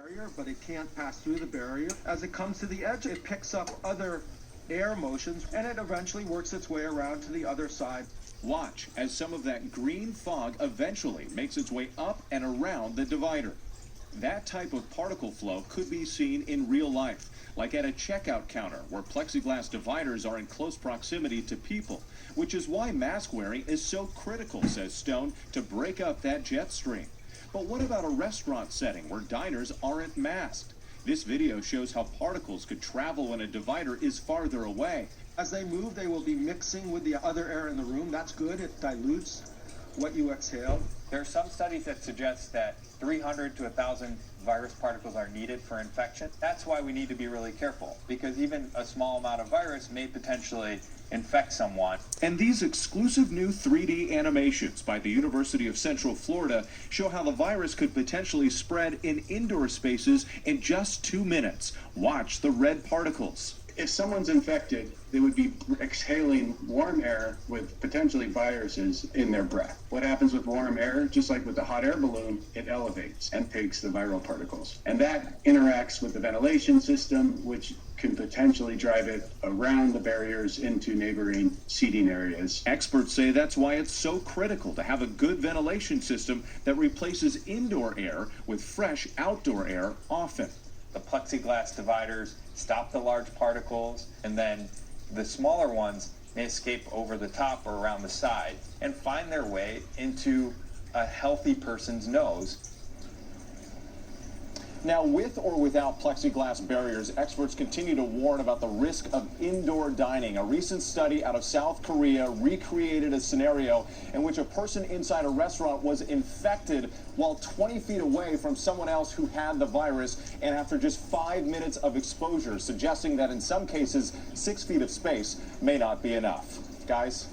barrier, but it can't pass through the barrier. As it comes to the edge, it picks up other air motions, and it eventually works its way around to the other side. Watch as some of that green fog eventually makes its way up and around the divider. That type of particle flow could be seen in real life, like at a checkout counter where plexiglass dividers are in close proximity to people, which is why mask wearing is so critical, says Stone, to break up that jet stream. But what about a restaurant setting where diners aren't masked? This video shows how particles could travel when a divider is farther away. As they move, they will be mixing with the other air in the room. That's good. It dilutes what you exhale. There are some studies that suggest that 300 to 1,000 virus particles are needed for infection. That's why we need to be really careful, because even a small amount of virus may potentially infect someone. And these exclusive new 3D animations by the University of Central Florida show how the virus could potentially spread in indoor spaces in just 2 minutes. Watch the red particles. If someone's infected, they would be exhaling warm air with potentially viruses in their breath. What happens with warm air, just like with the hot air balloon, it elevates and takes the viral particles. And that interacts with the ventilation system, which can potentially drive it around the barriers into neighboring seating areas. Experts say that's why it's so critical to have a good ventilation system that replaces indoor air with fresh outdoor air often. The plexiglass dividers stop the large particles, and then the smaller ones may escape over the top or around the side and find their way into a healthy person's nose. Now, with or without plexiglass barriers, experts continue to warn about the risk of indoor dining. A recent study out of South Korea recreated a scenario in which a person inside a restaurant was infected while 20 feet away from someone else who had the virus, and after just 5 minutes of exposure, suggesting that in some cases, 6 feet of space may not be enough. Guys?